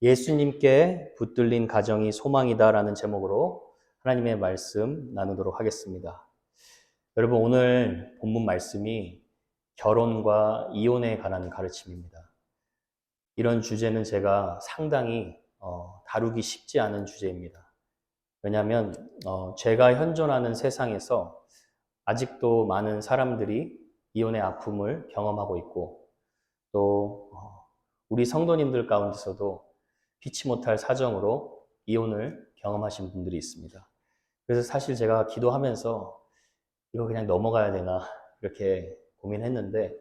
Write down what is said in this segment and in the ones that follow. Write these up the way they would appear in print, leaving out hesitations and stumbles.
예수님께 붙들린 가정이 소망이다라는 제목으로 하나님의 말씀 나누도록 하겠습니다. 여러분, 오늘 본문 말씀이 결혼과 이혼에 관한 가르침입니다. 이런 주제는 제가 상당히 다루기 쉽지 않은 주제입니다. 왜냐하면 제가 현존하는 세상에서 아직도 많은 사람들이 이혼의 아픔을 경험하고 있고, 또 우리 성도님들 가운데서도 피치 못할 사정으로 이혼을 경험하신 분들이 있습니다. 그래서 사실 제가 기도하면서 이거 그냥 넘어가야 되나 이렇게 고민했는데,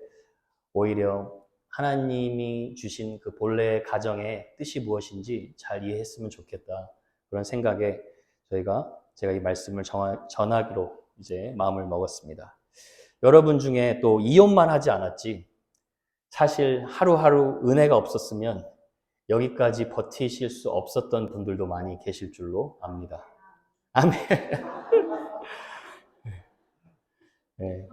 오히려 하나님이 주신 그 본래의 가정의 뜻이 무엇인지 잘 이해했으면 좋겠다, 그런 생각에 제가 이 말씀을 전하기로 이제 마음을 먹었습니다. 여러분 중에 또 이혼만 하지 않았지, 사실 하루하루 은혜가 없었으면 여기까지 버티실 수 없었던 분들도 많이 계실 줄로 압니다. 아멘. 네.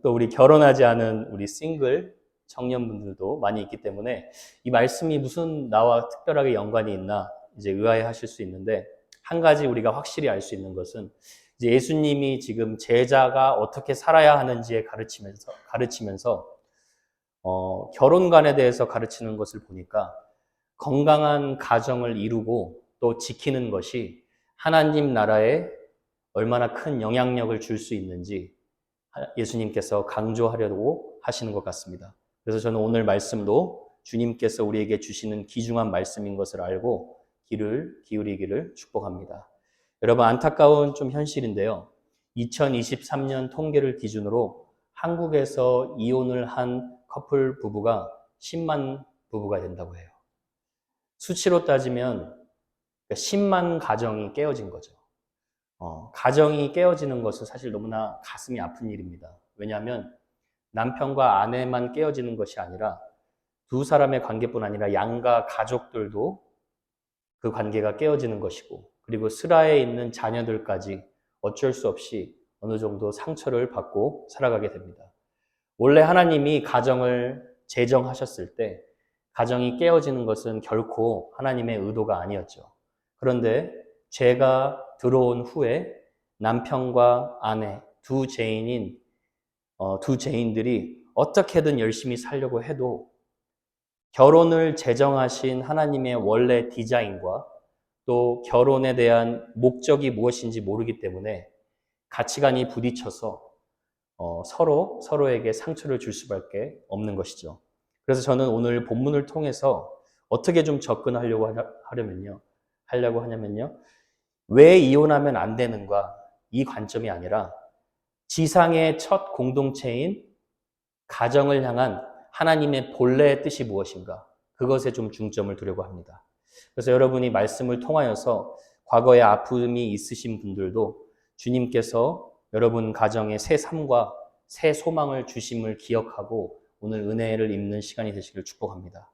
또 우리 결혼하지 않은 우리 싱글 청년분들도 많이 있기 때문에 이 말씀이 무슨 나와 특별하게 연관이 있나 이제 의아해 하실 수 있는데, 한 가지 우리가 확실히 알 수 있는 것은 이제 예수님이 지금 제자가 어떻게 살아야 하는지에 가르치면서 결혼관에 대해서 가르치는 것을 보니까 건강한 가정을 이루고 또 지키는 것이 하나님 나라에 얼마나 큰 영향력을 줄 수 있는지 예수님께서 강조하려고 하시는 것 같습니다. 그래서 저는 오늘 말씀도 주님께서 우리에게 주시는 귀중한 말씀인 것을 알고 귀를 기울이기를 축복합니다. 여러분, 안타까운 좀 현실인데요. 2023년 통계를 기준으로 한국에서 이혼을 한 커플 부부가 10만 부부가 된다고 해요. 수치로 따지면 10만 가정이 깨어진 거죠. 가정이 깨어지는 것은 사실 너무나 가슴이 아픈 일입니다. 왜냐하면 남편과 아내만 깨어지는 것이 아니라 두 사람의 관계뿐 아니라 양가 가족들도 그 관계가 깨어지는 것이고, 그리고 슬하에 있는 자녀들까지 어쩔 수 없이 어느 정도 상처를 받고 살아가게 됩니다. 원래 하나님이 가정을 제정하셨을 때 가정이 깨어지는 것은 결코 하나님의 의도가 아니었죠. 그런데 죄가 들어온 후에 남편과 아내 두 죄인들이 어떻게든 열심히 살려고 해도 결혼을 제정하신 하나님의 원래 디자인과 또 결혼에 대한 목적이 무엇인지 모르기 때문에 가치관이 부딪혀서 서로에게 상처를 줄 수밖에 없는 것이죠. 그래서 저는 오늘 본문을 통해서 어떻게 좀 접근하려고 하냐면요. 왜 이혼하면 안 되는가, 이 관점이 아니라 지상의 첫 공동체인 가정을 향한 하나님의 본래의 뜻이 무엇인가, 그것에 좀 중점을 두려고 합니다. 그래서 여러분이 말씀을 통하여서 과거에 아픔이 있으신 분들도 주님께서 여러분 가정에 새 삶과 새 소망을 주심을 기억하고 오늘 은혜를 입는 시간이 되시길 축복합니다.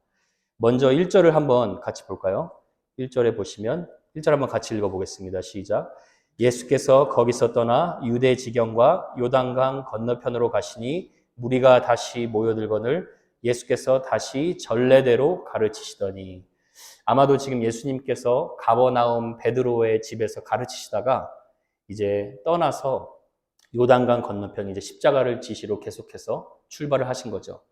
먼저 1절을 한번 같이 볼까요? 1절에 보시면 1절 한번 같이 읽어보겠습니다. 시작. 예수께서 거기서 떠나 유대 지경과 요단강 건너편으로 가시니 무리가 다시 모여들거늘 예수께서 다시 전례대로 가르치시더니, 아마도 지금 예수님께서 가버나움 베드로의 집에서 가르치시다가 이제 떠나서 요단강 건너편 이제 십자가를 지시로 계속해서 출발을 하신 거죠.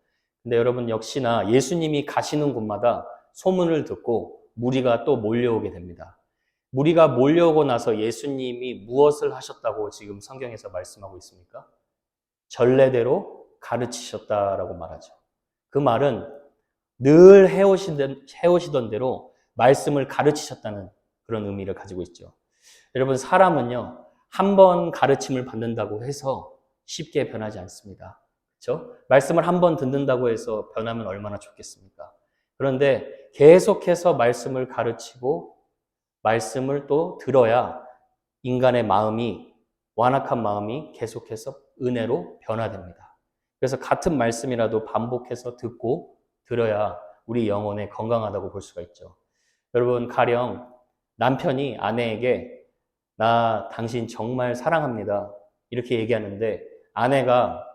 근데 여러분, 역시나 예수님이 가시는 곳마다 소문을 듣고 무리가 또 몰려오게 됩니다. 무리가 몰려오고 나서 예수님이 무엇을 하셨다고 지금 성경에서 말씀하고 있습니까? 전례대로 가르치셨다라고 말하죠. 그 말은 늘 해오시던 대로 말씀을 가르치셨다는 그런 의미를 가지고 있죠. 여러분, 사람은요, 한 번 가르침을 받는다고 해서 쉽게 변하지 않습니다. 그렇죠? 말씀을 한 번 듣는다고 해서 변하면 얼마나 좋겠습니까? 그런데 계속해서 말씀을 가르치고 말씀을 또 들어야 인간의 마음이, 완악한 마음이 계속해서 은혜로 변화됩니다. 그래서 같은 말씀이라도 반복해서 듣고 들어야 우리 영혼에 건강하다고 볼 수가 있죠. 여러분, 가령 남편이 아내에게 나 당신 정말 사랑합니다, 이렇게 얘기하는데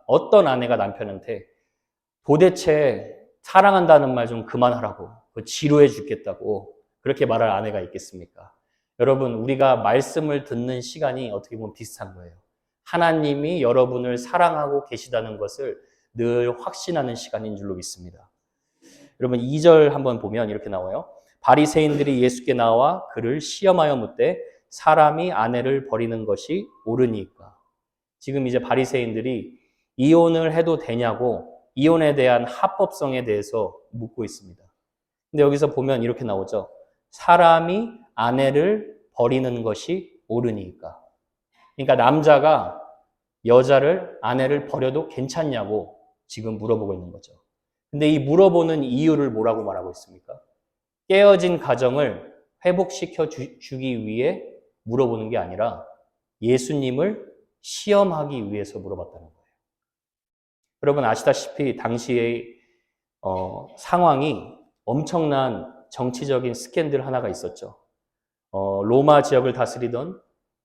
어떤 아내가 남편한테 도대체 사랑한다는 말 좀 그만하라고, 지루해 죽겠다고 그렇게 말할 아내가 있겠습니까? 여러분, 우리가 말씀을 듣는 시간이 어떻게 보면 비슷한 거예요. 하나님이 여러분을 사랑하고 계시다는 것을 늘 확신하는 시간인 줄로 믿습니다. 여러분 2절 한번 보면 이렇게 나와요. 바리새인들이 예수께 나와 그를 시험하여 묻되 사람이 아내를 버리는 것이 옳으니까. 지금 이제 바리새인들이 이혼을 해도 되냐고 이혼에 대한 합법성에 대해서 묻고 있습니다. 근데 여기서 보면 이렇게 나오죠. 사람이 아내를 버리는 것이 옳으니까. 그러니까 남자가 여자를, 아내를 버려도 괜찮냐고 지금 물어보고 있는 거죠. 근데 이 물어보는 이유를 뭐라고 말하고 있습니까? 깨어진 가정을 회복시켜 주기 위해 물어보는 게 아니라 예수님을 시험하기 위해서 물어봤다는 거예요. 여러분 아시다시피 당시의 상황이 엄청난 정치적인 스캔들 하나가 있었죠. 로마 지역을 다스리던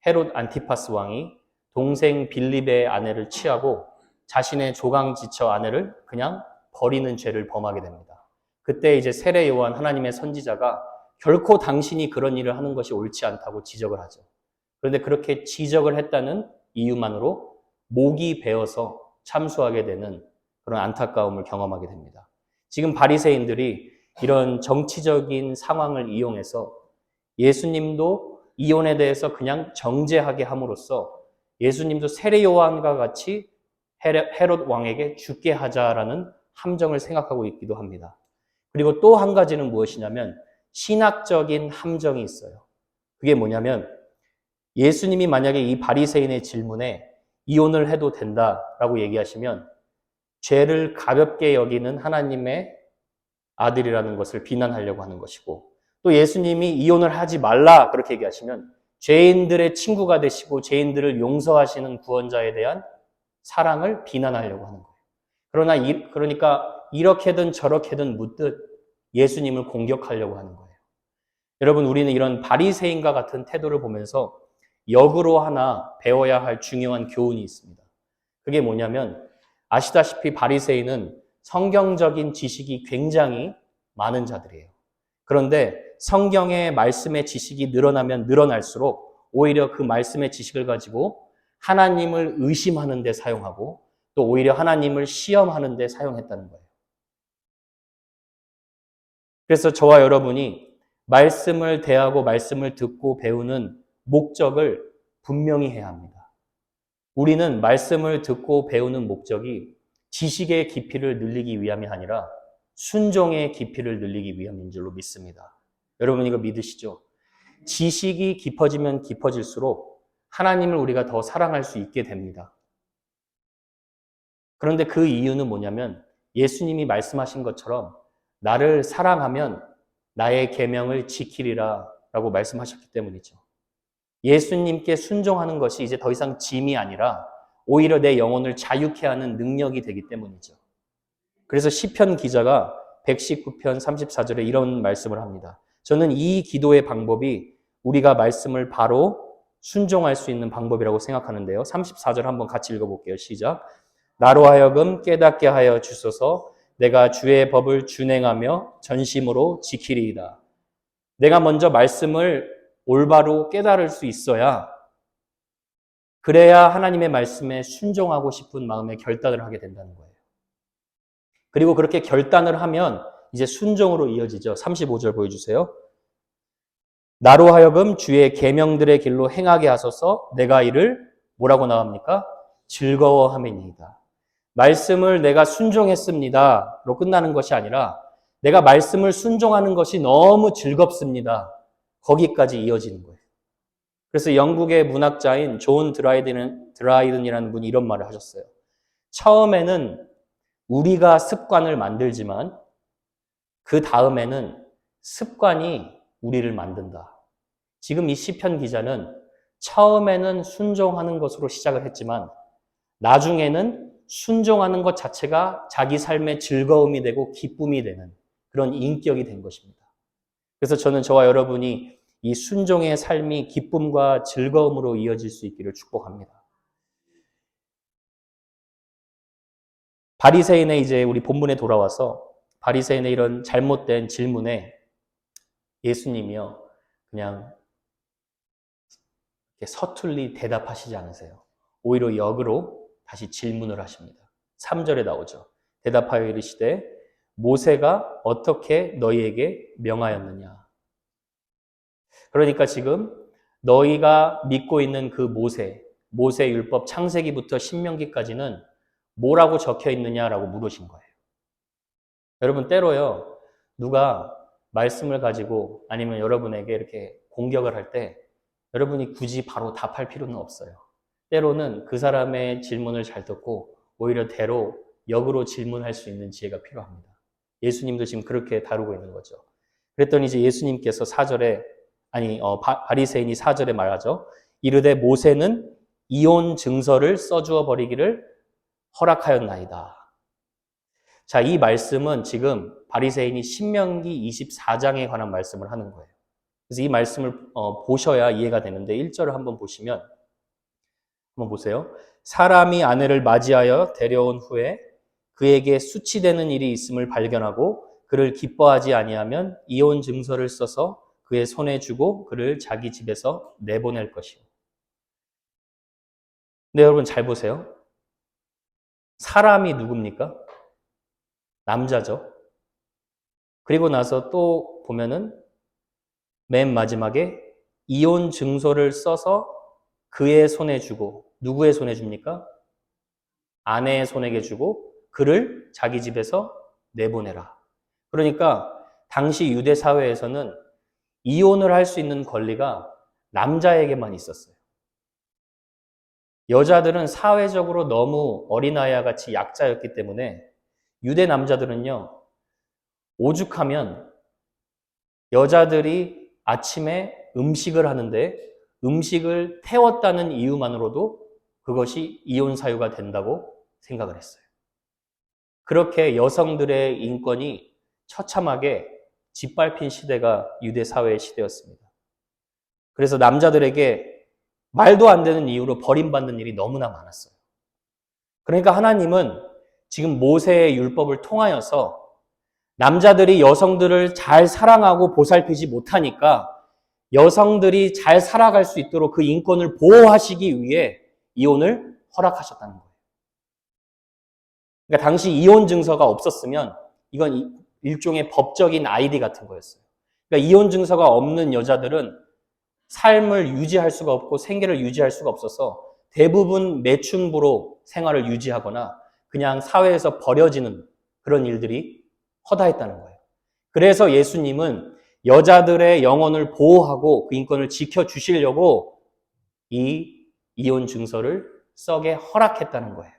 헤롯 안티파스 왕이 동생 빌립의 아내를 취하고 자신의 조강지처 아내를 그냥 버리는 죄를 범하게 됩니다. 그때 이제 세례 요한 하나님의 선지자가 결코 당신이 그런 일을 하는 것이 옳지 않다고 지적을 하죠. 그런데 그렇게 지적을 했다는 이유만으로 목이 베어서 참수하게 되는 그런 안타까움을 경험하게 됩니다. 지금 바리새인들이 이런 정치적인 상황을 이용해서 예수님도 이혼에 대해서 그냥 정죄하게 함으로써 예수님도 세례 요한과 같이 헤롯 왕에게 죽게 하자라는 함정을 생각하고 있기도 합니다. 그리고 또 한 가지는 무엇이냐면 신학적인 함정이 있어요. 그게 뭐냐면 예수님이 만약에 이 바리새인의 질문에 이혼을 해도 된다라고 얘기하시면 죄를 가볍게 여기는 하나님의 아들이라는 것을 비난하려고 하는 것이고, 또 예수님이 이혼을 하지 말라 그렇게 얘기하시면 죄인들의 친구가 되시고 죄인들을 용서하시는 구원자에 대한 사랑을 비난하려고 하는 거예요. 그러니까 이렇게든 저렇게든 묻듯 예수님을 공격하려고 하는 거예요. 여러분, 우리는 이런 바리새인과 같은 태도를 보면서 역으로 하나 배워야 할 중요한 교훈이 있습니다. 그게 뭐냐면 아시다시피 바리새인은 성경적인 지식이 굉장히 많은 자들이에요. 그런데 성경의 말씀의 지식이 늘어나면 늘어날수록 오히려 그 말씀의 지식을 가지고 하나님을 의심하는 데 사용하고 또 오히려 하나님을 시험하는 데 사용했다는 거예요. 그래서 저와 여러분이 말씀을 대하고 말씀을 듣고 배우는 목적을 분명히 해야 합니다. 우리는 말씀을 듣고 배우는 목적이 지식의 깊이를 늘리기 위함이 아니라 순종의 깊이를 늘리기 위함인 줄로 믿습니다. 여러분 이거 믿으시죠? 지식이 깊어지면 깊어질수록 하나님을 우리가 더 사랑할 수 있게 됩니다. 그런데 그 이유는 뭐냐면 예수님이 말씀하신 것처럼 나를 사랑하면 나의 계명을 지키리라 라고 말씀하셨기 때문이죠. 예수님께 순종하는 것이 이제 더 이상 짐이 아니라 오히려 내 영혼을 자유케 하는 능력이 되기 때문이죠. 그래서 시편 기자가 119편 34절에 이런 말씀을 합니다. 저는 이 기도의 방법이 우리가 말씀을 바로 순종할 수 있는 방법이라고 생각하는데요. 34절 한번 같이 읽어볼게요. 시작. 나로 하여금 깨닫게 하여 주소서. 내가 주의 법을 준행하며 전심으로 지키리이다. 내가 먼저 말씀을 올바로 깨달을 수 있어야 그래야 하나님의 말씀에 순종하고 싶은 마음에 결단을 하게 된다는 거예요. 그리고 그렇게 결단을 하면 이제 순종으로 이어지죠. 35절 보여주세요. 나로 하여금 주의 계명들의 길로 행하게 하소서. 내가 이를 뭐라고 나옵니까? 즐거워함이니이다. 말씀을 내가 순종했습니다로 끝나는 것이 아니라 내가 말씀을 순종하는 것이 너무 즐겁습니다. 거기까지 이어지는 거예요. 그래서 영국의 문학자인 존 드라이든이라는 분이 이런 말을 하셨어요. 처음에는 우리가 습관을 만들지만 그 다음에는 습관이 우리를 만든다. 지금 이 시편 기자는 처음에는 순종하는 것으로 시작을 했지만 나중에는 순종하는 것 자체가 자기 삶의 즐거움이 되고 기쁨이 되는 그런 인격이 된 것입니다. 그래서 저는 저와 여러분이 이 순종의 삶이 기쁨과 즐거움으로 이어질 수 있기를 축복합니다. 바리새인의 이제 우리 본문에 돌아와서 바리새인의 이런 잘못된 질문에 예수님이요, 그냥 서툴리 대답하시지 않으세요. 오히려 역으로 다시 질문을 하십니다. 3절에 나오죠. 대답하여 이르시되 모세가 어떻게 너희에게 명하였느냐. 그러니까 지금 너희가 믿고 있는 그 모세 율법 창세기부터 신명기까지는 뭐라고 적혀 있느냐라고 물으신 거예요. 여러분, 때로요, 누가 말씀을 가지고 아니면 여러분에게 이렇게 공격을 할 때 여러분이 굳이 바로 답할 필요는 없어요. 때로는 그 사람의 질문을 잘 듣고 오히려 역으로 질문할 수 있는 지혜가 필요합니다. 예수님도 지금 그렇게 다루고 있는 거죠. 그랬더니 이제 예수님께서 4절에, 바리새인이 4절에 말하죠. 이르되 모세는 이혼 증서를 써주어 버리기를 허락하였나이다. 자, 이 말씀은 지금 바리새인이 신명기 24장에 관한 말씀을 하는 거예요. 그래서 이 말씀을 보셔야 이해가 되는데 1절을 한번 보시면, 한번 보세요. 사람이 아내를 맞이하여 데려온 후에 그에게 수치되는 일이 있음을 발견하고 그를 기뻐하지 아니하면 이혼 증서를 써서 그의 손에 주고 그를 자기 집에서 내보낼 것이요. 근데 여러분 잘 보세요. 사람이 누굽니까? 남자죠. 그리고 나서 또 보면은 맨 마지막에 이혼 증서를 써서 그의 손에 주고, 누구의 손에 줍니까? 아내의 손에게 주고 그를 자기 집에서 내보내라. 그러니까 당시 유대 사회에서는 이혼을 할 수 있는 권리가 남자에게만 있었어요. 여자들은 사회적으로 너무 어린아이와 같이 약자였기 때문에 유대 남자들은요, 오죽하면 여자들이 아침에 음식을 하는데 음식을 태웠다는 이유만으로도 그것이 이혼 사유가 된다고 생각을 했어요. 그렇게 여성들의 인권이 처참하게 짓밟힌 시대가 유대 사회의 시대였습니다. 그래서 남자들에게 말도 안 되는 이유로 버림받는 일이 너무나 많았어요. 그러니까 하나님은 지금 모세의 율법을 통하여서 남자들이 여성들을 잘 사랑하고 보살피지 못하니까 여성들이 잘 살아갈 수 있도록 그 인권을 보호하시기 위해 이혼을 허락하셨다는 거예요. 그러니까 당시 이혼 증서가 없었으면 이건 일종의 법적인 아이디 같은 거였어요. 그러니까 이혼 증서가 없는 여자들은 삶을 유지할 수가 없고 생계를 유지할 수가 없어서 대부분 매춘부로 생활을 유지하거나 그냥 사회에서 버려지는 그런 일들이 허다했다는 거예요. 그래서 예수님은 여자들의 영혼을 보호하고 그 인권을 지켜주시려고 이 이혼 증서를 써게 허락했다는 거예요.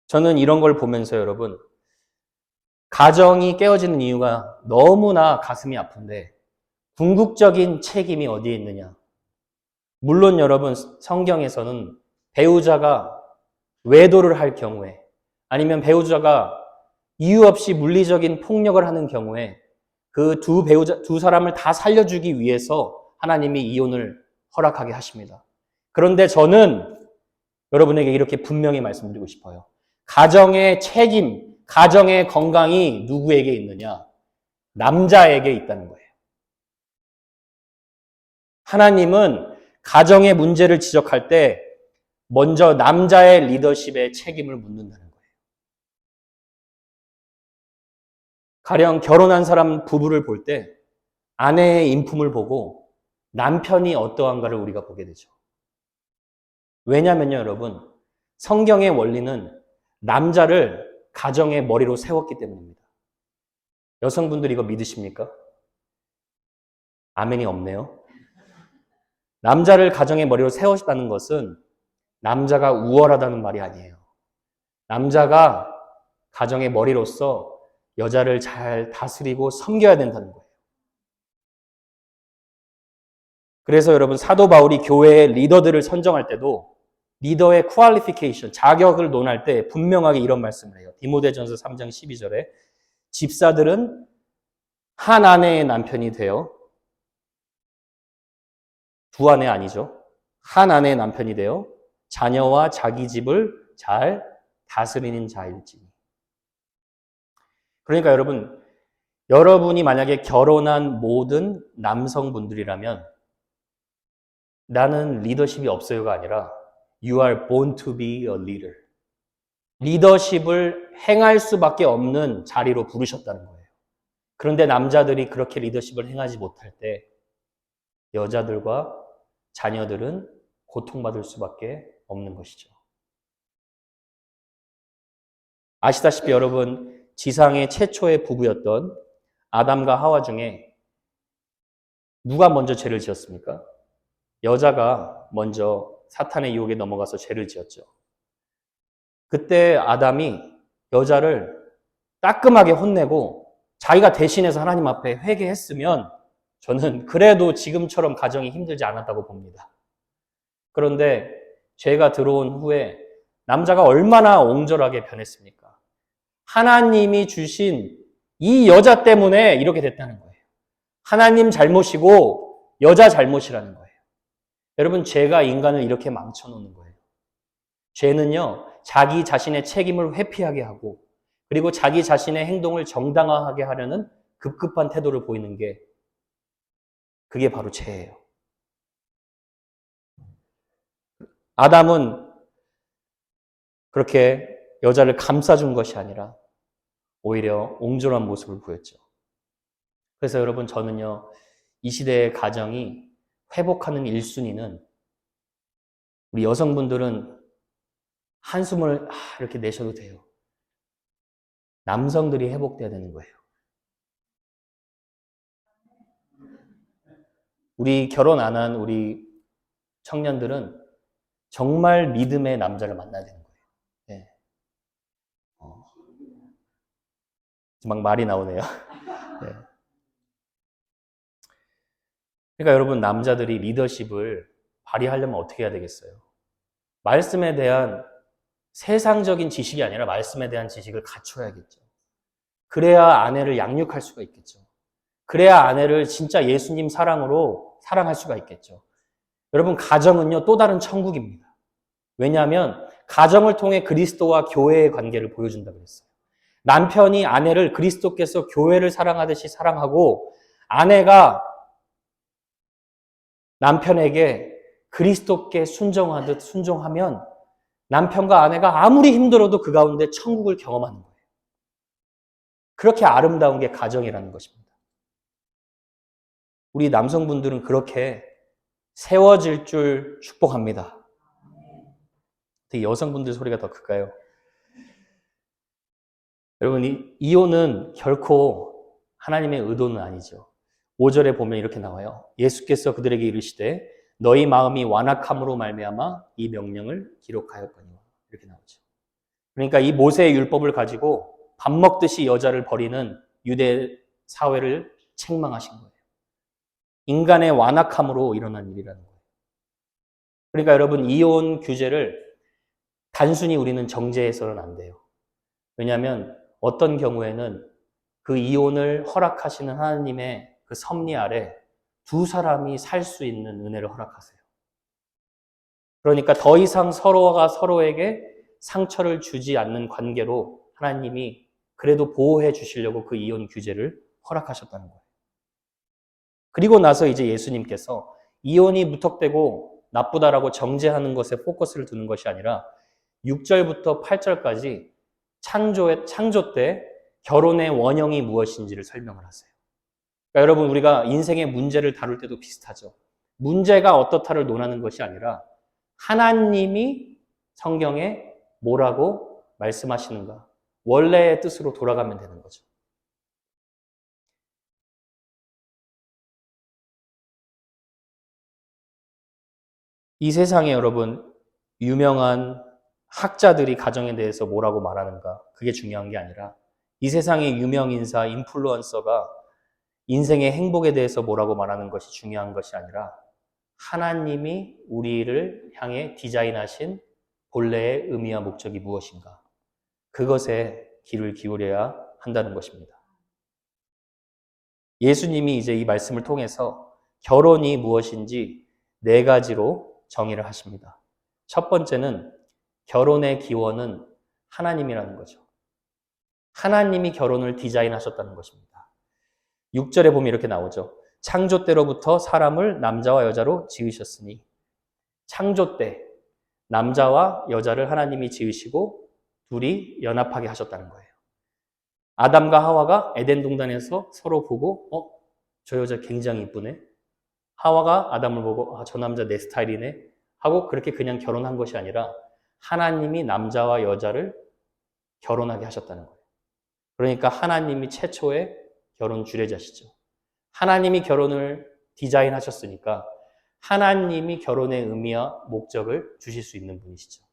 저는 이런 걸 보면서 여러분, 가정이 깨어지는 이유가 너무나 가슴이 아픈데 궁극적인 책임이 어디에 있느냐? 물론 여러분, 성경에서는 배우자가 외도를 할 경우에 아니면 배우자가 이유 없이 물리적인 폭력을 하는 경우에 그 두 사람을 다 살려주기 위해서 하나님이 이혼을 허락하게 하십니다. 그런데 저는 여러분에게 이렇게 분명히 말씀드리고 싶어요. 가정의 책임, 가정의 건강이 누구에게 있느냐? 남자에게 있다는 거예요. 하나님은 가정의 문제를 지적할 때 먼저 남자의 리더십에 책임을 묻는다는 거예요. 가령 결혼한 사람 부부를 볼 때 아내의 인품을 보고 남편이 어떠한가를 우리가 보게 되죠. 왜냐면요, 여러분, 성경의 원리는 남자를 가정의 머리로 세웠기 때문입니다. 여성분들 이거 믿으십니까? 아멘이 없네요. 남자를 가정의 머리로 세웠다는 것은 남자가 우월하다는 말이 아니에요. 남자가 가정의 머리로서 여자를 잘 다스리고 섬겨야 된다는 거예요. 그래서 여러분, 사도 바울이 교회의 리더들을 선정할 때도 리더의 퀄리피케이션, 자격을 논할 때 분명하게 이런 말씀을 해요. 디모데전서 3장 12절에 집사들은 한 아내의 남편이 되어, 두 아내 아니죠. 한 아내의 남편이 되어 자녀와 자기 집을 잘 다스리는 자일지니. 그러니까 여러분이 만약에 결혼한 모든 남성분들이라면 나는 리더십이 없어요가 아니라 You are born to be a leader. 리더십을 행할 수밖에 없는 자리로 부르셨다는 거예요. 그런데 남자들이 그렇게 리더십을 행하지 못할 때 여자들과 자녀들은 고통받을 수밖에 없는 것이죠. 아시다시피 여러분, 지상의 최초의 부부였던 아담과 하와 중에 누가 먼저 죄를 지었습니까? 여자가 먼저 사탄의 유혹에 넘어가서 죄를 지었죠. 그때 아담이 여자를 따끔하게 혼내고 자기가 대신해서 하나님 앞에 회개했으면 저는 그래도 지금처럼 가정이 힘들지 않았다고 봅니다. 그런데 죄가 들어온 후에 남자가 얼마나 옹졸하게 변했습니까? 하나님이 주신 이 여자 때문에 이렇게 됐다는 거예요. 하나님 잘못이고 여자 잘못이라는 거예요. 여러분, 죄가 인간을 이렇게 망쳐놓는 거예요. 죄는요, 자기 자신의 책임을 회피하게 하고 그리고 자기 자신의 행동을 정당화하게 하려는 급급한 태도를 보이는 게 그게 바로 죄예요. 아담은 그렇게 여자를 감싸준 것이 아니라 오히려 옹졸한 모습을 보였죠. 그래서 여러분, 저는요, 이 시대의 가정이 회복하는 1순위는 우리 여성분들은 한숨을 이렇게 내셔도 돼요. 남성들이 회복돼야 되는 거예요. 우리 결혼 안 한 우리 청년들은 정말 믿음의 남자를 만나야 되는 거예요. 네. 막 말이 나오네요. 네. 그러니까 여러분, 남자들이 리더십을 발휘하려면 어떻게 해야 되겠어요? 말씀에 대한 세상적인 지식이 아니라 말씀에 대한 지식을 갖춰야겠죠. 그래야 아내를 양육할 수가 있겠죠. 그래야 아내를 진짜 예수님 사랑으로 사랑할 수가 있겠죠. 여러분, 가정은요, 또 다른 천국입니다. 왜냐하면 가정을 통해 그리스도와 교회의 관계를 보여준다고 그랬어요. 남편이 아내를 그리스도께서 교회를 사랑하듯이 사랑하고 아내가 남편에게 그리스도께 순종하듯 순종하면 남편과 아내가 아무리 힘들어도 그 가운데 천국을 경험하는 거예요. 그렇게 아름다운 게 가정이라는 것입니다. 우리 남성분들은 그렇게 세워질 줄 축복합니다. 되게 여성분들 소리가 더 클까요? 여러분, 이혼은 결코 하나님의 의도는 아니죠. 5절에 보면 이렇게 나와요. 예수께서 그들에게 이르시되 너희 마음이 완악함으로 말미암아 이 명령을 기록하였거니와. 이렇게 나오죠. 그러니까 이 모세의 율법을 가지고 밥 먹듯이 여자를 버리는 유대 사회를 책망하신 거예요. 인간의 완악함으로 일어난 일이라는 거예요. 그러니까 여러분, 이혼 규제를 단순히 우리는 정죄해서는 안 돼요. 왜냐하면 어떤 경우에는 그 이혼을 허락하시는 하나님의 그 섭리 아래 두 사람이 살 수 있는 은혜를 허락하세요. 그러니까 더 이상 서로가 서로에게 상처를 주지 않는 관계로 하나님이 그래도 보호해 주시려고 그 이혼 규제를 허락하셨다는 거예요. 그리고 나서 이제 예수님께서 이혼이 무턱대고 나쁘다라고 정죄하는 것에 포커스를 두는 것이 아니라 6절부터 8절까지 창조 때 결혼의 원형이 무엇인지를 설명을 하세요. 그러니까 여러분, 우리가 인생의 문제를 다룰 때도 비슷하죠. 문제가 어떻다를 논하는 것이 아니라 하나님이 성경에 뭐라고 말씀하시는가, 원래의 뜻으로 돌아가면 되는 거죠. 이 세상에 여러분, 유명한 학자들이 가정에 대해서 뭐라고 말하는가, 그게 중요한 게 아니라 이 세상의 유명 인사, 인플루언서가 인생의 행복에 대해서 뭐라고 말하는 것이 중요한 것이 아니라 하나님이 우리를 향해 디자인하신 본래의 의미와 목적이 무엇인가, 그것에 귀를 기울여야 한다는 것입니다. 예수님이 이제 이 말씀을 통해서 결혼이 무엇인지 4가지로 정의를 하십니다. 첫 번째는 결혼의 기원은 하나님이라는 거죠. 하나님이 결혼을 디자인하셨다는 것입니다. 6절에 보면 이렇게 나오죠. 창조 때로부터 사람을 남자와 여자로 지으셨으니, 창조 때 남자와 여자를 하나님이 지으시고 둘이 연합하게 하셨다는 거예요. 아담과 하와가 에덴 동산에서 서로 보고 저 여자 굉장히 이쁘네. 하와가 아담을 보고 저 남자 내 스타일이네 하고 그렇게 그냥 결혼한 것이 아니라 하나님이 남자와 여자를 결혼하게 하셨다는 거예요. 그러니까 하나님이 최초의 결혼 주례자시죠. 하나님이 결혼을 디자인하셨으니까 하나님이 결혼의 의미와 목적을 주실 수 있는 분이시죠.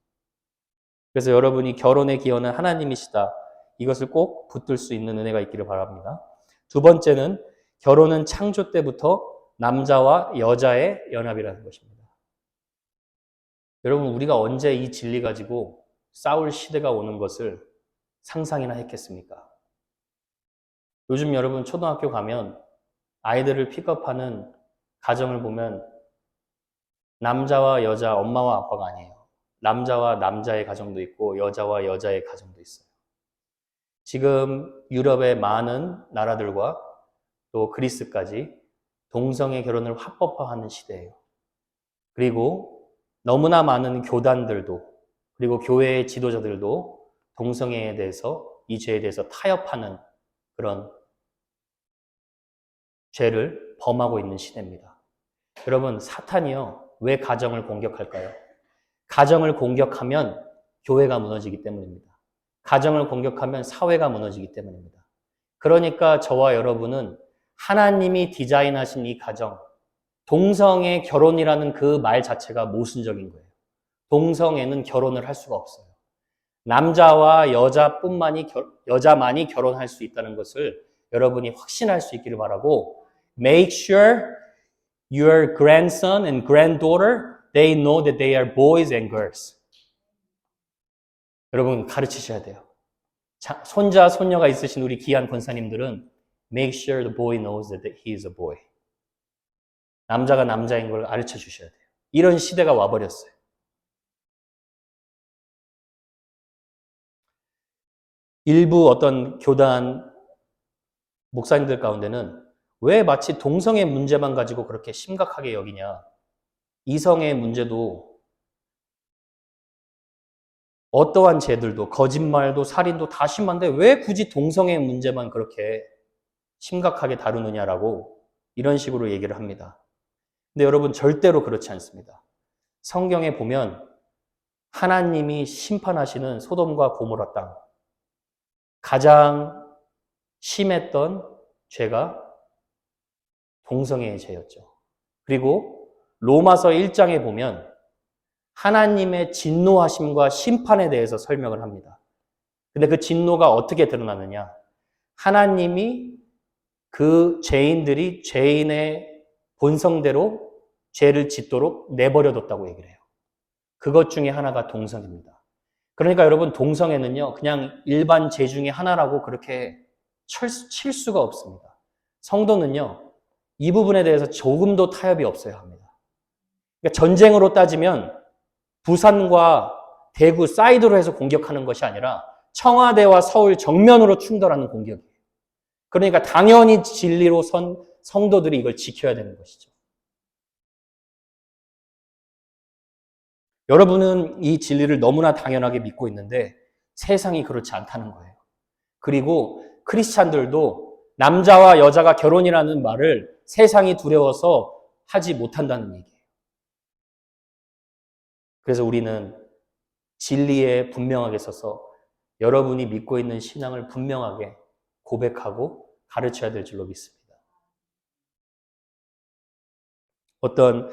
그래서 여러분이 결혼의 기원은 하나님이시다. 이것을 꼭 붙들 수 있는 은혜가 있기를 바랍니다. 두 번째는 결혼은 창조 때부터 남자와 여자의 연합이라는 것입니다. 여러분, 우리가 언제 이 진리 가지고 싸울 시대가 오는 것을 상상이나 했겠습니까? 요즘 여러분 초등학교 가면 아이들을 픽업하는 가정을 보면 남자와 여자, 엄마와 아빠가 아니에요. 남자와 남자의 가정도 있고 여자와 여자의 가정도 있어요. 지금 유럽의 많은 나라들과 또 그리스까지 동성애 결혼을 합법화하는 시대예요. 그리고 너무나 많은 교단들도 그리고 교회의 지도자들도 동성애에 대해서 이 죄에 대해서 타협하는 그런 죄를 범하고 있는 시대입니다. 여러분, 사탄이요. 왜 가정을 공격할까요? 가정을 공격하면 교회가 무너지기 때문입니다. 가정을 공격하면 사회가 무너지기 때문입니다. 그러니까 저와 여러분은 하나님이 디자인하신 이 가정, 동성애 결혼이라는 그 말 자체가 모순적인 거예요. 동성애는 결혼을 할 수가 없어요. 남자와 여자만이 결혼할 수 있다는 것을 여러분이 확신할 수 있기를 바라고, make sure your grandson and granddaughter, they know that they are boys and girls. 여러분 가르치셔야 돼요. 손자, 손녀가 있으신 우리 귀한 권사님들은 make sure the boy knows that he is a boy. 남자가 남자인 걸 가르쳐 주셔야 돼요. 이런 시대가 와버렸어요. 일부 어떤 교단 목사님들 가운데는 왜 마치 동성애 문제만 가지고 그렇게 심각하게 여기냐. 이성의 문제도 어떠한 죄들도 거짓말도 살인도 다 심한데 왜 굳이 동성애 문제만 그렇게 심각하게 다루느냐라고 이런 식으로 얘기를 합니다. 근데 여러분 절대로 그렇지 않습니다. 성경에 보면 하나님이 심판하시는 소돔과 고모라 땅 가장 심했던 죄가 동성애의 죄였죠. 그리고 로마서 1장에 보면 하나님의 진노하심과 심판에 대해서 설명을 합니다. 근데 그 진노가 어떻게 드러나느냐? 하나님이 그 죄인들이 죄인의 본성대로 죄를 짓도록 내버려뒀다고 얘기를 해요. 그것 중에 하나가 동성애입니다. 그러니까 여러분 동성애는요 그냥 일반 죄 중에 하나라고 그렇게 칠 수가 없습니다. 성도는요 이 부분에 대해서 조금도 타협이 없어야 합니다. 그러니까 전쟁으로 따지면 부산과 대구 사이드로 해서 공격하는 것이 아니라 청와대와 서울 정면으로 충돌하는 공격이에요. 그러니까 당연히 진리로 선 성도들이 이걸 지켜야 되는 것이죠. 여러분은 이 진리를 너무나 당연하게 믿고 있는데 세상이 그렇지 않다는 거예요. 그리고 크리스찬들도 남자와 여자가 결혼이라는 말을 세상이 두려워서 하지 못한다는 얘기예요. 그래서 우리는 진리에 분명하게 서서 여러분이 믿고 있는 신앙을 분명하게 고백하고 가르쳐야 될 줄로 믿습니다. 어떤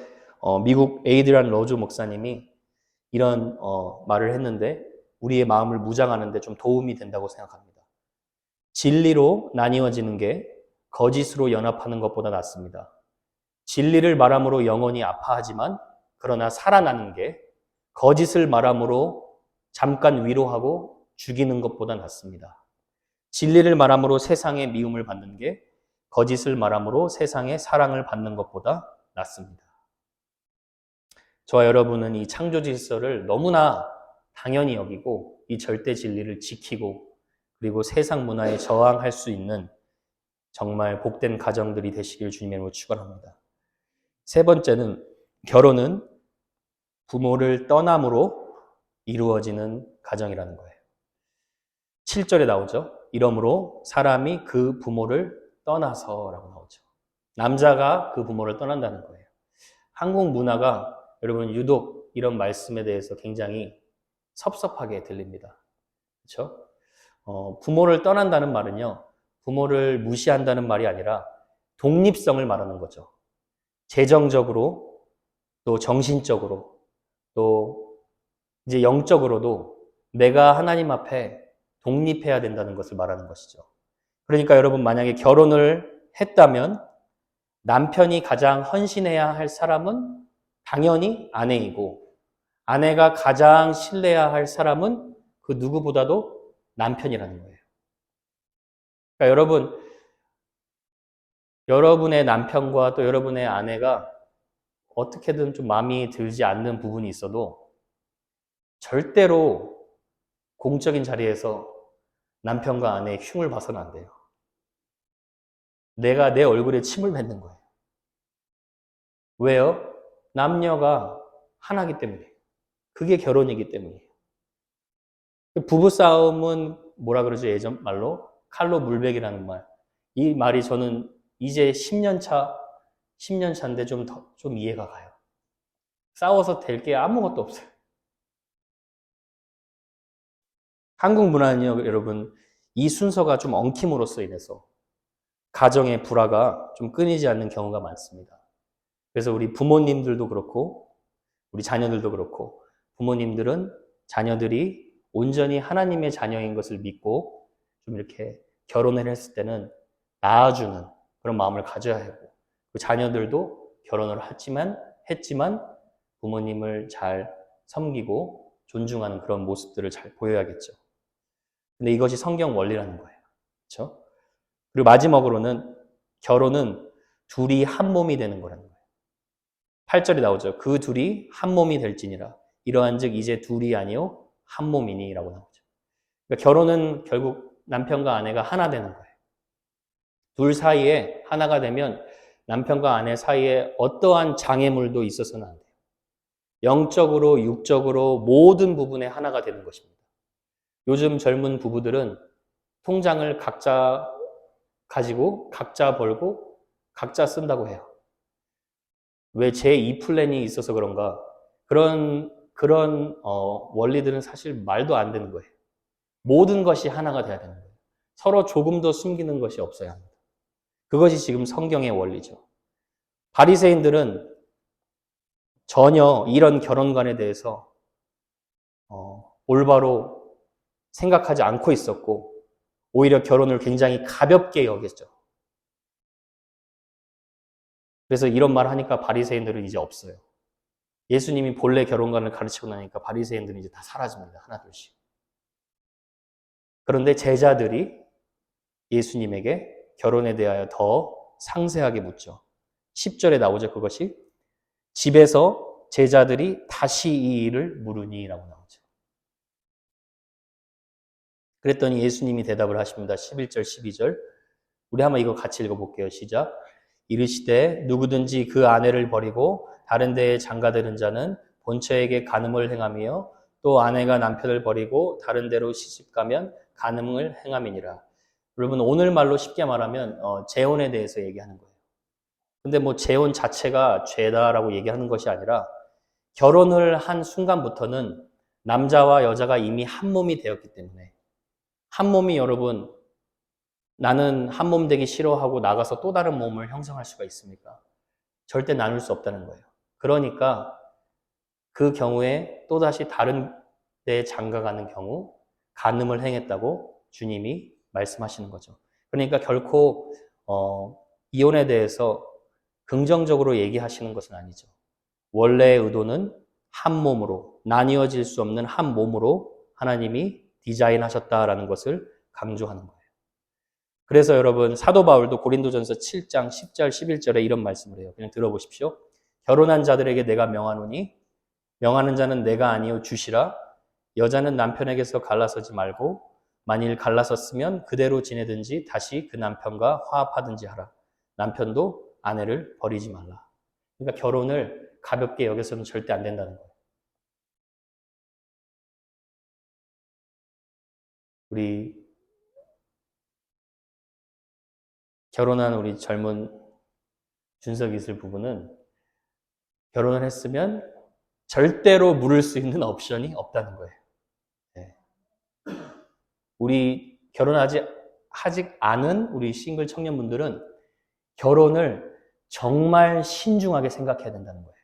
미국 에이드리안 로즈 목사님이 이런 말을 했는데 우리의 마음을 무장하는 데 좀 도움이 된다고 생각합니다. 진리로 나뉘어지는 게 거짓으로 연합하는 것보다 낫습니다. 진리를 말함으로 영혼이 아파하지만 그러나 살아나는 게 거짓을 말함으로 잠깐 위로하고 죽이는 것보다 낫습니다. 진리를 말함으로 세상의 미움을 받는 게 거짓을 말함으로 세상의 사랑을 받는 것보다 낫습니다. 저와 여러분은 이 창조 질서를 너무나 당연히 여기고 이 절대 진리를 지키고 그리고 세상 문화에 저항할 수 있는 정말 복된 가정들이 되시길 주님의 이름으로 축원합니다. 세 번째는 결혼은 부모를 떠남으로 이루어지는 가정이라는 거예요. 7절에 나오죠. 이러므로 사람이 그 부모를 떠나서라고 나오죠. 남자가 그 부모를 떠난다는 거예요. 한국 문화가 여러분 유독 이런 말씀에 대해서 굉장히 섭섭하게 들립니다. 그렇죠? 부모를 떠난다는 말은요. 부모를 무시한다는 말이 아니라 독립성을 말하는 거죠. 재정적으로 또 정신적으로 또 이제 영적으로도 내가 하나님 앞에 독립해야 된다는 것을 말하는 것이죠. 그러니까 여러분 만약에 결혼을 했다면 남편이 가장 헌신해야 할 사람은 당연히 아내이고 아내가 가장 신뢰해야 할 사람은 그 누구보다도 남편이라는 거예요. 그러니까 여러분의 남편과 또 여러분의 아내가 어떻게든 좀 마음이 들지 않는 부분이 있어도 절대로 공적인 자리에서 남편과 아내의 흉을 봐서는 안 돼요. 내가 내 얼굴에 침을 뱉는 거예요. 왜요? 남녀가 하나이기 때문에. 그게 결혼이기 때문이에요. 부부싸움은 뭐라 그러죠? 예전 말로? 칼로 물베기라는 말. 이 말이 저는 이제 10년 차인데 좀 이해가 가요. 싸워서 될 게 아무것도 없어요. 한국 문화는요, 여러분, 이 순서가 좀 엉킴으로써 인해서 가정의 불화가 좀 끊이지 않는 경우가 많습니다. 그래서 우리 부모님들도 그렇고, 우리 자녀들도 그렇고, 부모님들은 자녀들이 온전히 하나님의 자녀인 것을 믿고 좀 이렇게 결혼을 했을 때는 낳아주는 그런 마음을 가져야 하고, 그 자녀들도 결혼을 했지만 부모님을 잘 섬기고 존중하는 그런 모습들을 잘 보여야겠죠. 근데 이것이 성경 원리라는 거예요. 그렇죠? 그리고 마지막으로는 결혼은 둘이 한 몸이 되는 거라는 거예요. 8절이 나오죠. 그 둘이 한 몸이 될지니라. 이러한즉 이제 둘이 아니요 한 몸이니라고 나오죠. 그러니까 결혼은 결국 남편과 아내가 하나 되는 거예요. 둘 사이에 하나가 되면 남편과 아내 사이에 어떠한 장애물도 있어서는 안 돼요. 영적으로, 육적으로 모든 부분에 하나가 되는 것입니다. 요즘 젊은 부부들은 통장을 각자 가지고 각자 벌고 각자 쓴다고 해요. 왜 제2 플랜이 있어서 그런가? 그런 원리들은 사실 말도 안 되는 거예요. 모든 것이 하나가 돼야 되는 거예요. 서로 조금도 숨기는 것이 없어야 합니다. 그것이 지금 성경의 원리죠. 바리새인들은 전혀 이런 결혼관에 대해서 올바로 생각하지 않고 있었고 오히려 결혼을 굉장히 가볍게 여겼죠. 그래서 이런 말 하니까 바리새인들은 이제 없어요. 예수님이 본래 결혼관을 가르치고 나니까 바리새인들은 이제 다 사라집니다. 하나둘씩. 그런데 제자들이 예수님에게 결혼에 대하여 더 상세하게 묻죠. 10절에 나오죠. 그것이 집에서 제자들이 다시 이 일을 물으니라고 나오죠. 그랬더니 예수님이 대답을 하십니다. 11절, 12절. 우리 한번 이거 같이 읽어볼게요. 시작. 이르시되 누구든지 그 아내를 버리고 다른 데에 장가드는 자는 본처에게 간음을 행하며 또 아내가 남편을 버리고 다른 데로 시집가면 간음을 행함이니라. 여러분 오늘 말로 쉽게 말하면 재혼에 대해서 얘기하는 거예요. 근데 뭐 재혼 자체가 죄다라고 얘기하는 것이 아니라 결혼을 한 순간부터는 남자와 여자가 이미 한 몸이 되었기 때문에 한 몸이 여러분 나는 한 몸 되기 싫어하고 나가서 또 다른 몸을 형성할 수가 있습니까? 절대 나눌 수 없다는 거예요. 그러니까 그 경우에 또다시 다른 데에 장가가는 경우 간음을 행했다고 주님이 말씀하시는 거죠. 그러니까 결코 이혼에 대해서 긍정적으로 얘기하시는 것은 아니죠. 원래의 의도는 한 몸으로 나뉘어질 수 없는 한 몸으로 하나님이 디자인하셨다라는 것을 강조하는 거예요. 그래서 여러분 사도 바울도 고린도전서 7장 10절 11절에 이런 말씀을 해요. 그냥 들어보십시오. 결혼한 자들에게 내가 명하노니 명하는 자는 내가 아니요 주시라. 여자는 남편에게서 갈라서지 말고 만일 갈라섰으면 그대로 지내든지 다시 그 남편과 화합하든지 하라. 남편도 아내를 버리지 말라. 그러니까 결혼을 가볍게 여겨서는 절대 안 된다는 거예요. 우리 결혼한 우리 젊은 준석 이슬 부부는 결혼을 했으면 절대로 물을 수 있는 옵션이 없다는 거예요. 네. 우리 결혼하지 않은 우리 싱글 청년분들은 결혼을 정말 신중하게 생각해야 된다는 거예요.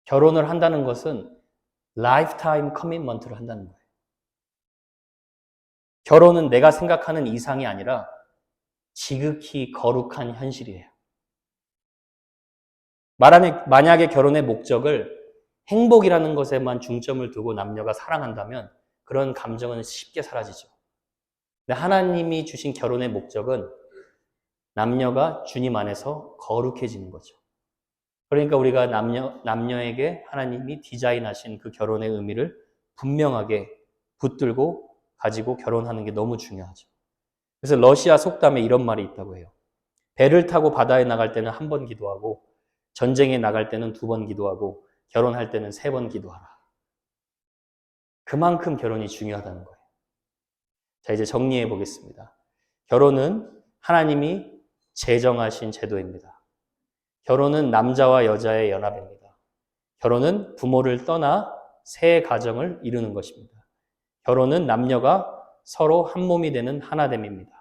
결혼을 한다는 것은 라이프타임 커밋먼트를 한다는 거예요. 결혼은 내가 생각하는 이상이 아니라 지극히 거룩한 현실이에요. 만약에 결혼의 목적을 행복이라는 것에만 중점을 두고 남녀가 사랑한다면 그런 감정은 쉽게 사라지죠. 근데 하나님이 주신 결혼의 목적은 남녀가 주님 안에서 거룩해지는 거죠. 그러니까 우리가 남녀에게 하나님이 디자인하신 그 결혼의 의미를 분명하게 붙들고 가지고 결혼하는 게 너무 중요하죠. 그래서 러시아 속담에 이런 말이 있다고 해요. 배를 타고 바다에 나갈 때는 한 번 기도하고 전쟁에 나갈 때는 2번 기도하고 결혼할 때는 3번 기도하라. 그만큼 결혼이 중요하다는 거예요. 자, 이제 정리해 보겠습니다. 결혼은 하나님이 제정하신 제도입니다. 결혼은 남자와 여자의 연합입니다. 결혼은 부모를 떠나 새 가정을 이루는 것입니다. 결혼은 남녀가 서로 한 몸이 되는 하나됨입니다.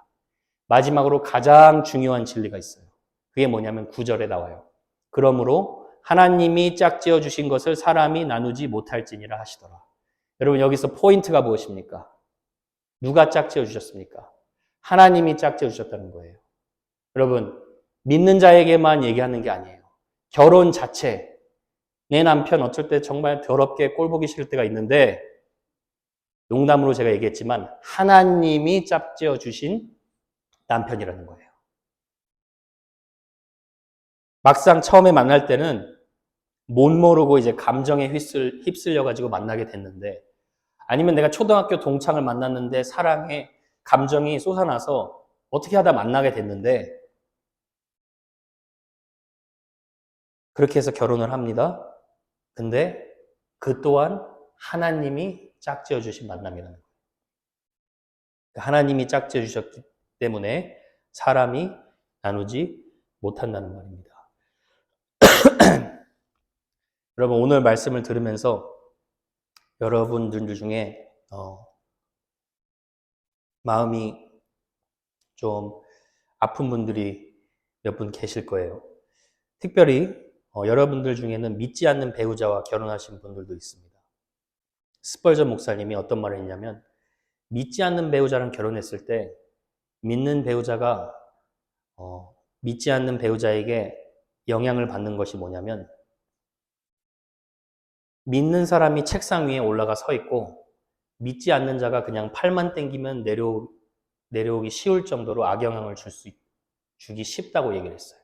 마지막으로 가장 중요한 진리가 있어요. 그게 뭐냐면 9절에 나와요. 그러므로 하나님이 짝지어 주신 것을 사람이 나누지 못할지니라 하시더라. 여러분 여기서 포인트가 무엇입니까? 누가 짝지어 주셨습니까? 하나님이 짝지어 주셨다는 거예요. 여러분 믿는 자에게만 얘기하는 게 아니에요. 결혼 자체, 내 남편 어쩔 때 정말 더럽게 꼴보기 싫을 때가 있는데 농담으로 제가 얘기했지만 하나님이 짝지어 주신 남편이라는 거예요. 막상 처음에 만날 때는 못 모르고 이제 감정에 휩쓸려가지고 만나게 됐는데 아니면 내가 초등학교 동창을 만났는데 사랑에 감정이 솟아나서 어떻게 하다 만나게 됐는데 그렇게 해서 결혼을 합니다. 근데 그 또한 하나님이 짝지어 주신 만남이라는 거예요. 하나님이 짝지어 주셨기 때문에 사람이 나누지 못한다는 말입니다. 여러분 오늘 말씀을 들으면서 여러분들 중에 마음이 좀 아픈 분들이 몇 분 계실 거예요. 특별히 여러분들 중에는 믿지 않는 배우자와 결혼하신 분들도 있습니다. 스펄전 목사님이 어떤 말을 했냐면 믿지 않는 배우자랑 결혼했을 때 믿는 배우자가 믿지 않는 배우자에게 영향을 받는 것이 뭐냐면 믿는 사람이 책상 위에 올라가 서 있고 믿지 않는 자가 그냥 팔만 땡기면 내려오기 쉬울 정도로 악영향을 주기 쉽다고 얘기를 했어요.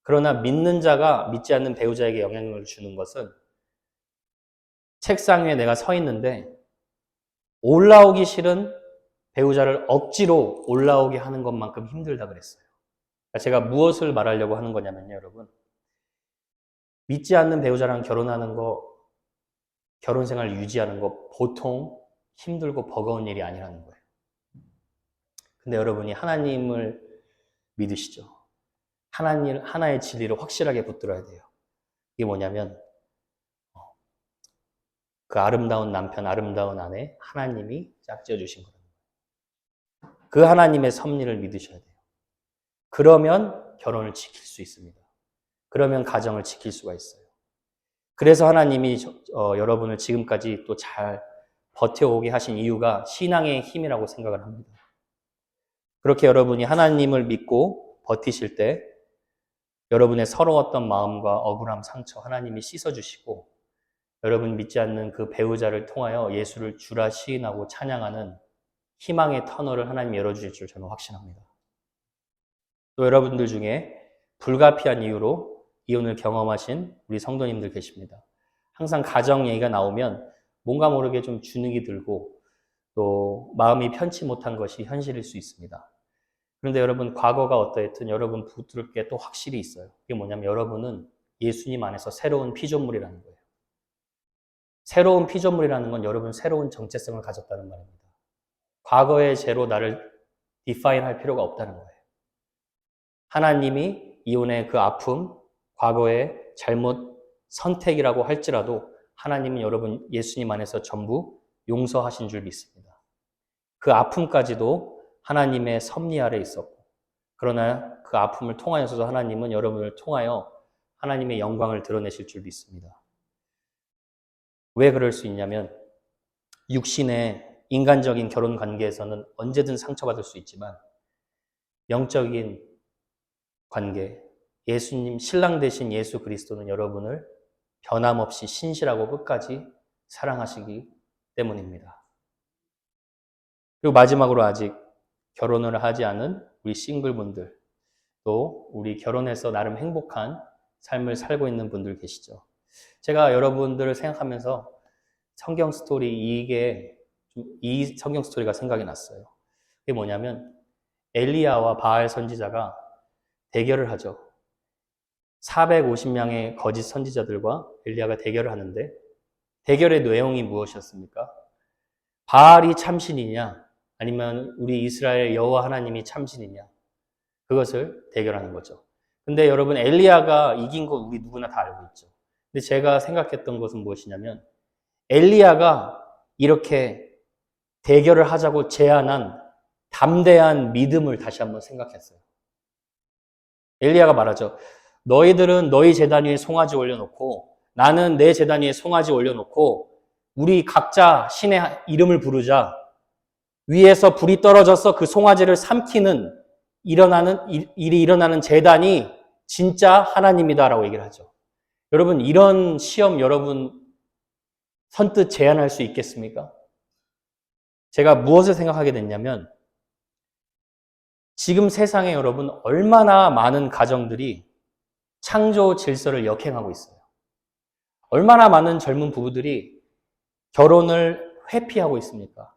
그러나 믿는 자가 믿지 않는 배우자에게 영향을 주는 것은 책상 위에 내가 서 있는데 올라오기 싫은 배우자를 억지로 올라오게 하는 것만큼 힘들다 그랬어요. 그러니까 제가 무엇을 말하려고 하는 거냐면요, 여러분. 믿지 않는 배우자랑 결혼하는 거, 결혼 생활 유지하는 거 보통 힘들고 버거운 일이 아니라는 거예요. 근데 여러분이 하나님을 믿으시죠? 하나의 진리를 확실하게 붙들어야 돼요. 이게 뭐냐면 그 아름다운 남편, 아름다운 아내 하나님이 짝지어 주신 거예요. 그 하나님의 섭리를 믿으셔야 돼요. 그러면 결혼을 지킬 수 있습니다. 그러면 가정을 지킬 수가 있어요. 그래서 하나님이 여러분을 지금까지 또 잘 버텨오게 하신 이유가 신앙의 힘이라고 생각을 합니다. 그렇게 여러분이 하나님을 믿고 버티실 때 여러분의 서러웠던 마음과 억울함, 상처 하나님이 씻어주시고 여러분 믿지 않는 그 배우자를 통하여 예수를 주라 시인하고 찬양하는 희망의 터널을 하나님이 열어주실 줄 저는 확신합니다. 또 여러분들 중에 불가피한 이유로 이혼을 경험하신 우리 성도님들 계십니다. 항상 가정 얘기가 나오면 뭔가 모르게 좀 주눅이 들고 또 마음이 편치 못한 것이 현실일 수 있습니다. 그런데 여러분, 과거가 어떠했든 여러분 붙들 게 또 확실히 있어요. 그게 뭐냐면 여러분은 예수님 안에서 새로운 피조물이라는 거예요. 새로운 피조물이라는 건 여러분 새로운 정체성을 가졌다는 말입니다. 과거의 죄로 나를 디파인 할 필요가 없다는 거예요. 하나님이 이혼의 그 아픔, 과거의 잘못 선택이라고 할지라도 하나님은 여러분 예수님 안에서 전부 용서하신 줄 믿습니다. 그 아픔까지도 하나님의 섭리 아래 있었고, 그러나 그 아픔을 통하여서도 하나님은 여러분을 통하여 하나님의 영광을 드러내실 줄 믿습니다. 왜 그럴 수 있냐면 육신의 인간적인 결혼 관계에서는 언제든 상처받을 수 있지만 영적인 관계, 예수님, 신랑 되신 예수 그리스도는 여러분을 변함없이 신실하고 끝까지 사랑하시기 때문입니다. 그리고 마지막으로 아직 결혼을 하지 않은 우리 싱글분들, 또 우리 결혼해서 나름 행복한 삶을 살고 있는 분들 계시죠. 제가 여러분들을 생각하면서 성경 스토리 이 성경 스토리가 생각이 났어요. 그게 뭐냐면 엘리야와 바알 선지자가 대결을 하죠. 450명의 거짓 선지자들과 엘리야가 대결을 하는데 대결의 내용이 무엇이었습니까? 바알이 참신이냐 아니면 우리 이스라엘 여호와 하나님이 참신이냐, 그것을 대결하는 거죠. 근데 여러분, 엘리야가 이긴 거 우리 누구나 다 알고 있죠. 근데 제가 생각했던 것은 무엇이냐면 엘리야가 이렇게 대결을 하자고 제안한 담대한 믿음을 다시 한번 생각했어요. 엘리야가 말하죠. 너희들은 너희 제단 위에 송아지 올려놓고 나는 내 제단 위에 송아지 올려놓고 우리 각자 신의 이름을 부르자. 위에서 불이 떨어져서 그 송아지를 삼키는 일이 일어나는 제단이 진짜 하나님이다라고 얘기를 하죠. 여러분, 이런 시험 여러분 선뜻 제안할 수 있겠습니까? 제가 무엇을 생각하게 됐냐면 지금 세상에 여러분 얼마나 많은 가정들이 창조 질서를 역행하고 있어요. 얼마나 많은 젊은 부부들이 결혼을 회피하고 있습니까?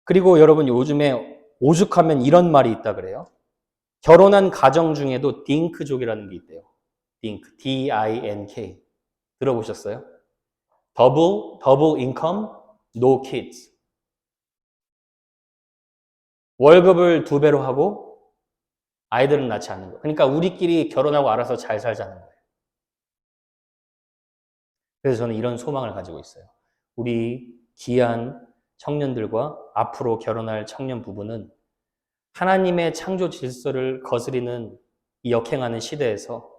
그리고 여러분, 요즘에 오죽하면 이런 말이 있다 그래요. 결혼한 가정 중에도 딩크족이라는 게 있대요. 딩크, D-I-N-K. 들어보셨어요? Double income, no kids. 월급을 2배로 하고 아이들은 낳지 않는 거. 그러니까 우리끼리 결혼하고 알아서 잘 살자는 거예요. 그래서 저는 이런 소망을 가지고 있어요. 우리 귀한 청년들과 앞으로 결혼할 청년 부부는 하나님의 창조 질서를 거스리는 이 역행하는 시대에서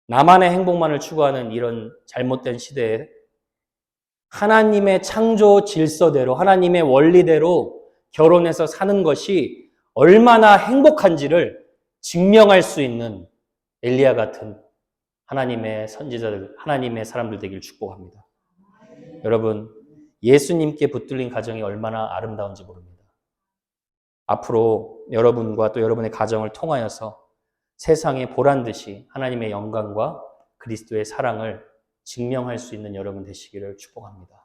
나만의 행복만을 추구하는 이런 잘못된 시대에 하나님의 창조 질서대로, 하나님의 원리대로 결혼해서 사는 것이 얼마나 행복한지를 증명할 수 있는 엘리야 같은 하나님의 선지자들, 하나님의 사람들 되기를 축복합니다. 여러분, 예수님께 붙들린 가정이 얼마나 아름다운지 모릅니다. 앞으로 여러분과 또 여러분의 가정을 통하여서 세상에 보란듯이 하나님의 영광과 그리스도의 사랑을 증명할 수 있는 여러분 되시기를 축복합니다.